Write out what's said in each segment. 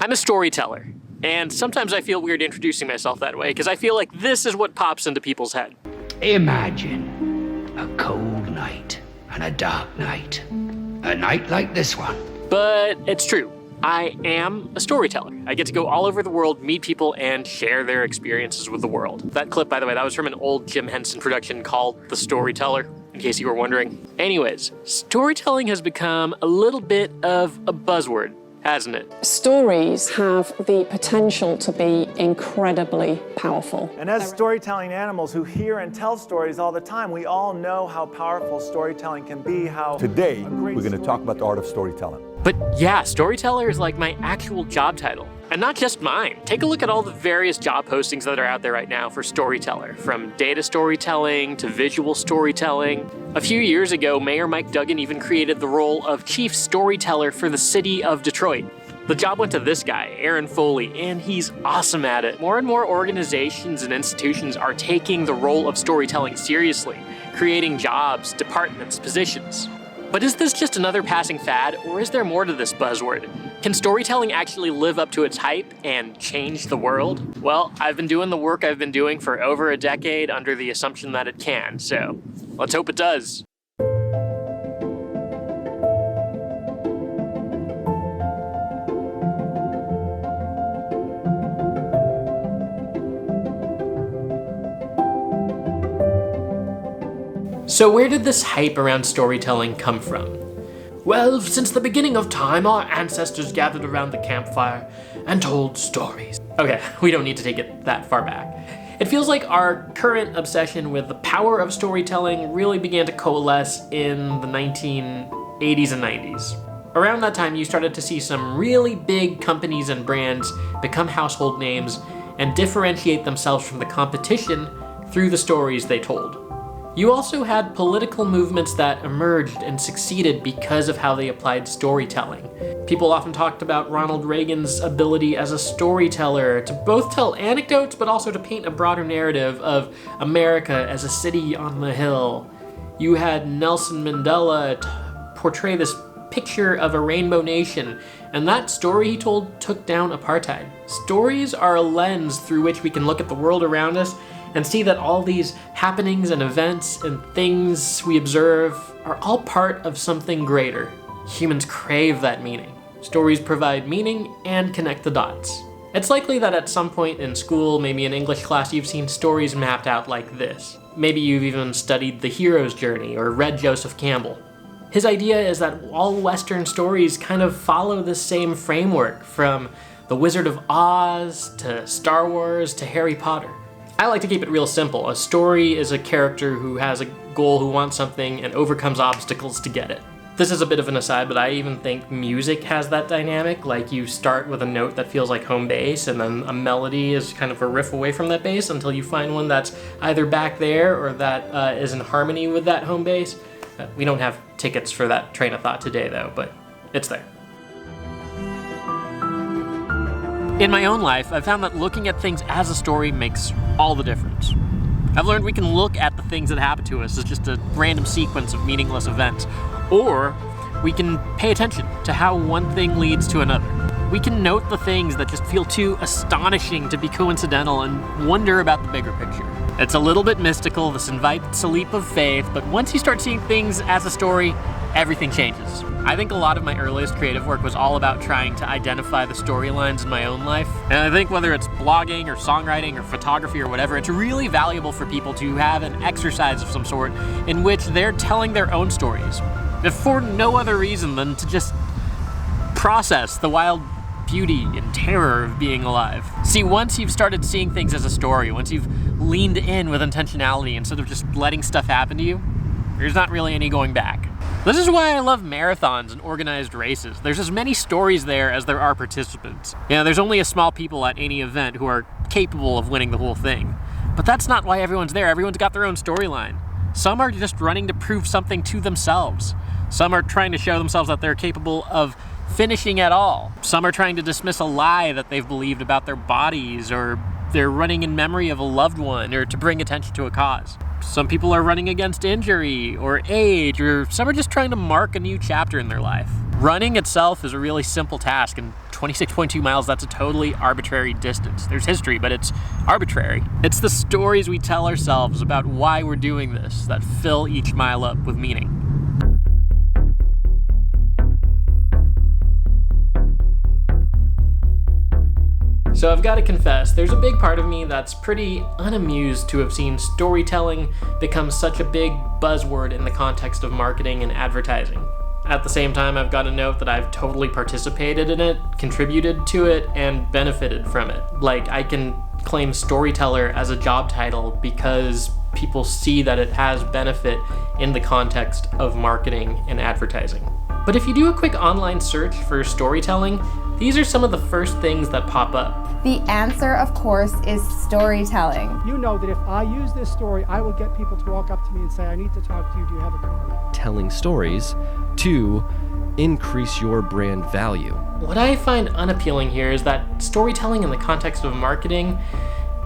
I'm a storyteller, and sometimes I feel weird introducing myself that way because I feel like this is what pops into people's head. Imagine a cold night and a dark night. A night like this one. But it's true. I am a storyteller. I get to go all over the world, meet people, and share their experiences with the world. That clip, by the way, that was from an old Jim Henson production called The Storyteller, in case you were wondering. Anyways, storytelling has become a little bit of a buzzword, hasn't it? Stories have the potential to be incredibly powerful. And as storytelling animals who hear and tell stories all the time, we all know how powerful storytelling can be, how Today, we're going to talk about the art of storytelling. But yeah, storyteller is like my actual job title. And not just mine. Take a look at all the various job postings that are out there right now for storyteller, from data storytelling to visual storytelling. A few years ago, Mayor Mike Duggan even created the role of chief storyteller for the city of Detroit. The job went to this guy, Aaron Foley, and he's awesome at it. More and more organizations and institutions are taking the role of storytelling seriously, creating jobs, departments, positions. But is this just another passing fad, or is there more to this buzzword? Can storytelling actually live up to its hype and change the world? Well, I've been doing the work I've been doing for over a decade under the assumption that it can, so let's hope it does. So where did this hype around storytelling come from? Well, since the beginning of time, our ancestors gathered around the campfire and told stories. Okay, we don't need to take it that far back. It feels like our current obsession with the power of storytelling really began to coalesce in the 1980s and 90s. Around that time, you started to see some really big companies and brands become household names and differentiate themselves from the competition through the stories they told. You also had political movements that emerged and succeeded because of how they applied storytelling. People often talked about Ronald Reagan's ability as a storyteller to both tell anecdotes but also to paint a broader narrative of America as a city on the hill. You had Nelson Mandela portray this picture of a rainbow nation, and that story he told took down apartheid. Stories are a lens through which we can look at the world around us and see that all these happenings and events and things we observe are all part of something greater. Humans crave that meaning. Stories provide meaning and connect the dots. It's likely that at some point in school, maybe in English class, you've seen stories mapped out like this. Maybe you've even studied The Hero's Journey or read Joseph Campbell. His idea is that all Western stories kind of follow the same framework, from The Wizard of Oz to Star Wars to Harry Potter. I like to keep it real simple. A story is a character who has a goal, who wants something, and overcomes obstacles to get it. This is a bit of an aside, but I even think music has that dynamic. Like, you start with a note that feels like home base, and then a melody is kind of a riff away from that bass until you find one that's either back there or that is in harmony with that home base. We don't have tickets for that train of thought today, though, but it's there. In my own life, I've found that looking at things as a story makes all the difference. I've learned we can look at the things that happen to us as just a random sequence of meaningless events, or we can pay attention to how one thing leads to another. We can note the things that just feel too astonishing to be coincidental and wonder about the bigger picture. It's a little bit mystical, this invites a leap of faith, but once you start seeing things as a story, everything changes. I think a lot of my earliest creative work was all about trying to identify the storylines in my own life. And I think whether it's blogging or songwriting or photography or whatever, it's really valuable for people to have an exercise of some sort in which they're telling their own stories, if for no other reason than to just process the wild beauty and terror of being alive. See, once you've started seeing things as a story, once you've leaned in with intentionality instead of just letting stuff happen to you, there's not really any going back. This is why I love marathons and organized races. There's as many stories there as there are participants. There's only a small people at any event who are capable of winning the whole thing. But that's not why everyone's there. Everyone's got their own storyline. Some are just running to prove something to themselves. Some are trying to show themselves that they're capable of finishing at all. Some are trying to dismiss a lie that they've believed about their bodies, or they're running in memory of a loved one, or to bring attention to a cause. Some people are running against injury or age, or some are just trying to mark a new chapter in their life. Running itself is a really simple task, and 26.2 miles, that's a totally arbitrary distance. There's history, but it's arbitrary. It's the stories we tell ourselves about why we're doing this that fill each mile up with meaning. So I've got to confess, there's a big part of me that's pretty unamused to have seen storytelling become such a big buzzword in the context of marketing and advertising. At the same time, I've got to note that I've totally participated in it, contributed to it, and benefited from it. Like, I can claim storyteller as a job title because people see that it has benefit in the context of marketing and advertising. But if you do a quick online search for storytelling, these are some of the first things that pop up. The answer, of course, is storytelling. You know that if I use this story, I will get people to walk up to me and say, I need to talk to you, do you have a car? Telling stories to increase your brand value. What I find unappealing here is that storytelling in the context of marketing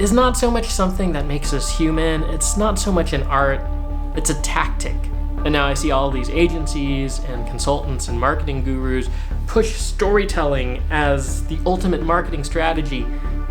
is not so much something that makes us human, it's not so much an art, it's a tactic. And now I see all these agencies and consultants and marketing gurus push storytelling as the ultimate marketing strategy,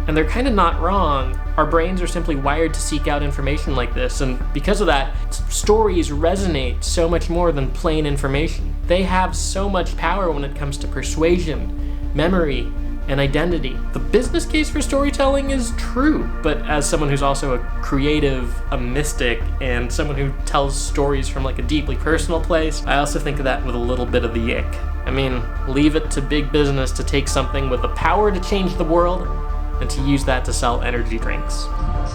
and they're kind of not wrong. Our brains are simply wired to seek out information like this, and because of that, stories resonate so much more than plain information. They have so much power when it comes to persuasion, memory, and identity. The business case for storytelling is true, but as someone who's also a creative, a mystic, and someone who tells stories from like a deeply personal place, I also think of that with a little bit of the ick. I mean, leave it to big business to take something with the power to change the world and to use that to sell energy drinks.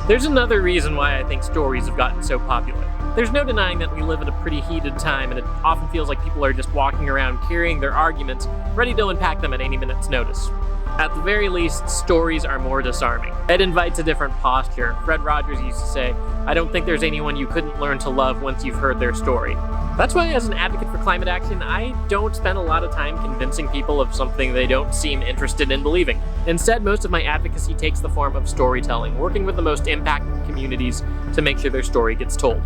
There's another reason why I think stories have gotten so popular. There's no denying that we live in a pretty heated time, and it often feels like people are just walking around carrying their arguments, ready to unpack them at any minute's notice. At the very least, stories are more disarming. It invites a different posture. Fred Rogers used to say, I don't think there's anyone you couldn't learn to love once you've heard their story. That's why, as an advocate for climate action, I don't spend a lot of time convincing people of something they don't seem interested in believing. Instead, most of my advocacy takes the form of storytelling, working with the most impacted communities to make sure their story gets told.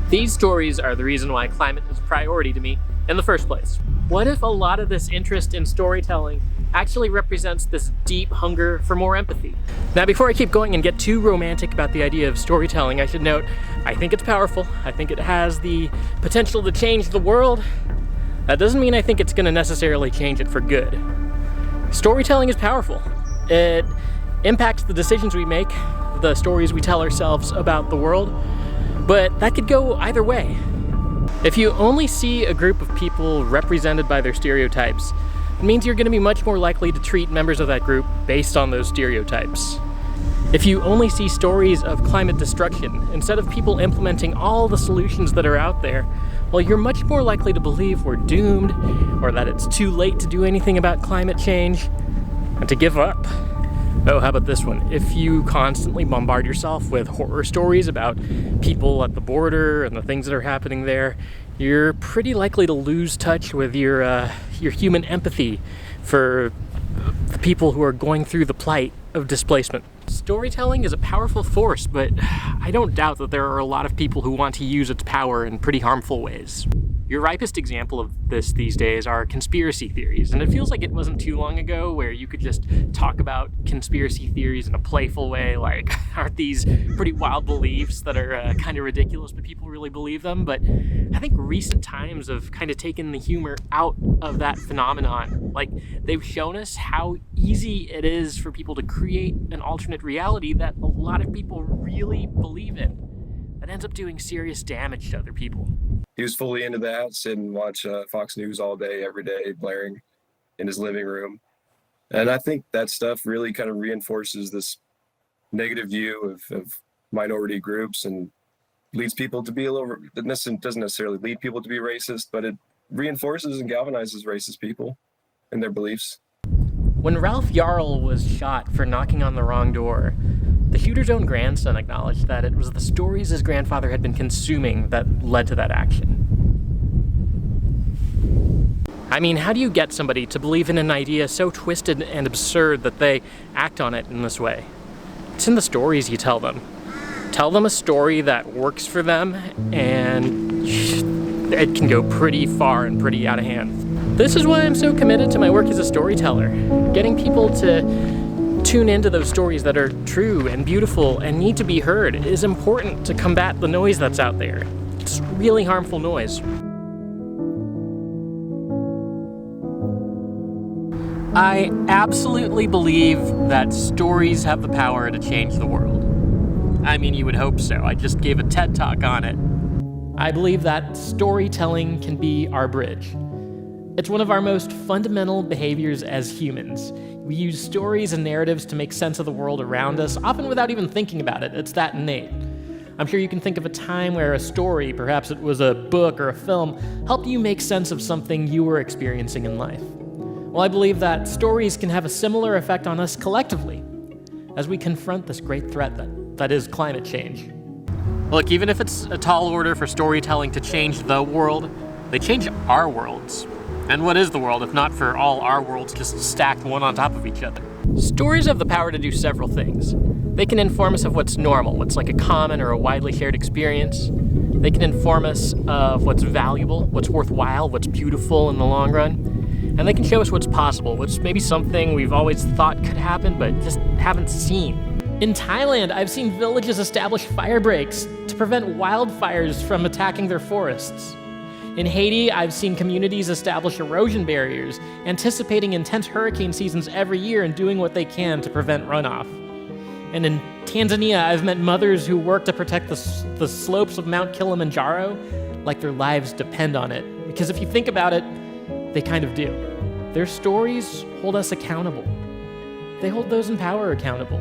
These stories are the reason why climate is a priority to me in the first place. What if a lot of this interest in storytelling actually represents this deep hunger for more empathy? Now, before I keep going and get too romantic about the idea of storytelling, I should note, I think it's powerful. I think it has the potential to change the world. That doesn't mean I think it's going to necessarily change it for good. Storytelling is powerful. It impacts the decisions we make, the stories we tell ourselves about the world, but that could go either way. If you only see a group of people represented by their stereotypes, it means you're going to be much more likely to treat members of that group based on those stereotypes. If you only see stories of climate destruction, instead of people implementing all the solutions that are out there, well, you're much more likely to believe we're doomed, or that it's too late to do anything about climate change, and to give up. Oh, how about this one? If you constantly bombard yourself with horror stories about people at the border and the things that are happening there, you're pretty likely to lose touch with your human empathy for the people who are going through the plight of displacement. Storytelling is a powerful force, but I don't doubt that there are a lot of people who want to use its power in pretty harmful ways. Your ripest example of this these days are conspiracy theories, and it feels like it wasn't too long ago where you could just talk about conspiracy theories in a playful way, like, aren't these pretty wild beliefs that are kind of ridiculous, but people really believe them? But I think recent times have kind of taken the humor out of that phenomenon. Like, they've shown us how easy it is for people to create an alternate reality that a lot of people really believe in, that ends up doing serious damage to other people. He was fully into that, sit and watch Fox News all day, every day, blaring in his living room. And I think that stuff really kind of reinforces this negative view of minority groups and leads people to be it doesn't necessarily lead people to be racist, but it reinforces and galvanizes racist people and their beliefs. When Ralph Yarl was shot for knocking on the wrong door, the shooter's own grandson acknowledged that it was the stories his grandfather had been consuming that led to that action. I mean, how do you get somebody to believe in an idea so twisted and absurd that they act on it in this way? It's in the stories you tell them. Tell them a story that works for them, and it can go pretty far and pretty out of hand. This is why I'm so committed to my work as a storyteller. Getting people to tune into those stories that are true and beautiful and need to be heard is important to combat the noise that's out there. It's really harmful noise. I absolutely believe that stories have the power to change the world. I mean, you would hope so. I just gave a TED Talk on it. I believe that storytelling can be our bridge. It's one of our most fundamental behaviors as humans. We use stories and narratives to make sense of the world around us, often without even thinking about it. It's that innate. I'm sure you can think of a time where a story, perhaps it was a book or a film, helped you make sense of something you were experiencing in life. Well, I believe that stories can have a similar effect on us collectively as we confront this great threat that is climate change. Look, even if it's a tall order for storytelling to change the world, they change our worlds. And what is the world if not for all our worlds just stacked one on top of each other? Stories have the power to do several things. They can inform us of what's normal, what's like a common or a widely shared experience. They can inform us of what's valuable, what's worthwhile, what's beautiful in the long run. And they can show us what's possible, what's maybe something we've always thought could happen but just haven't seen. In Thailand, I've seen villages establish fire breaks to prevent wildfires from attacking their forests. In Haiti, I've seen communities establish erosion barriers, anticipating intense hurricane seasons every year and doing what they can to prevent runoff. And in Tanzania, I've met mothers who work to protect the slopes of Mount Kilimanjaro like their lives depend on it. Because if you think about it, they kind of do. Their stories hold us accountable. They hold those in power accountable.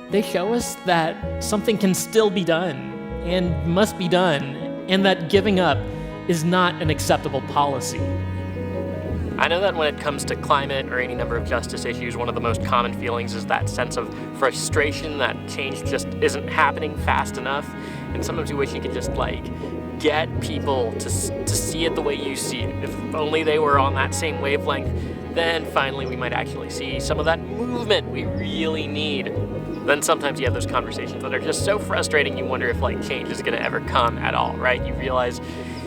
They show us that something can still be done and must be done, and that giving up is not an acceptable policy. I know that when it comes to climate or any number of justice issues, one of the most common feelings is that sense of frustration that change just isn't happening fast enough. And sometimes you wish you could just get people to see it the way you see it. If only they were on that same wavelength, then finally we might actually see some of that movement we really need. Then sometimes you have those conversations that are just so frustrating you wonder if change is gonna ever come at all, right? You realize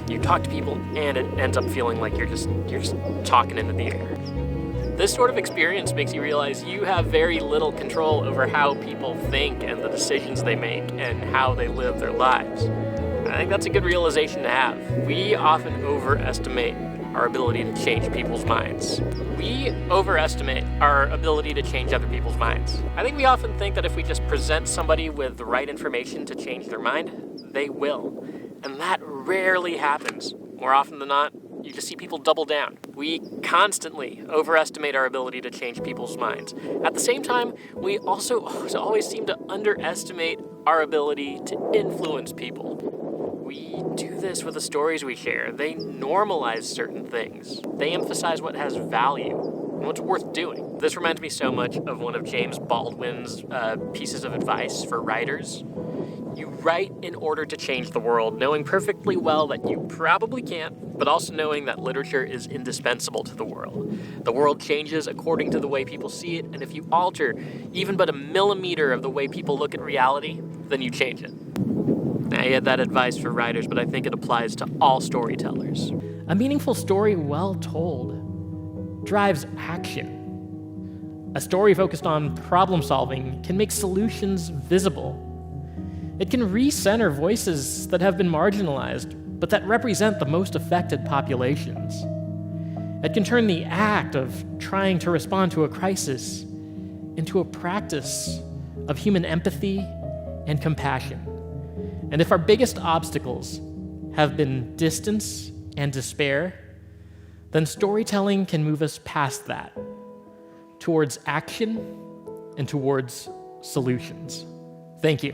you talk to people and it ends up feeling like you're just talking into the air. This sort of experience makes you realize you have very little control over how people think and the decisions they make and how they live their lives. I think that's a good realization to have. We often overestimate our ability to change people's minds. We overestimate our ability to change other people's minds. I think we often think that if we just present somebody with the right information to change their mind, they will. And that rarely happens. More often than not, you just see people double down. We constantly overestimate our ability to change people's minds. At the same time, we also always seem to underestimate our ability to influence people. We do this with the stories we share. They normalize certain things. They emphasize what has value and what's worth doing. This reminds me so much of one of James Baldwin's pieces of advice for writers. You write in order to change the world, knowing perfectly well that you probably can't, but also knowing that literature is indispensable to the world. The world changes according to the way people see it, and if you alter even but a millimeter of the way people look at reality, then you change it. I had that advice for writers, but I think it applies to all storytellers. A meaningful story well told drives action. A story focused on problem solving can make solutions visible. It can recenter voices that have been marginalized, but that represent the most affected populations. It can turn the act of trying to respond to a crisis into a practice of human empathy and compassion. And if our biggest obstacles have been distance and despair, then storytelling can move us past that, towards action and towards solutions. Thank you.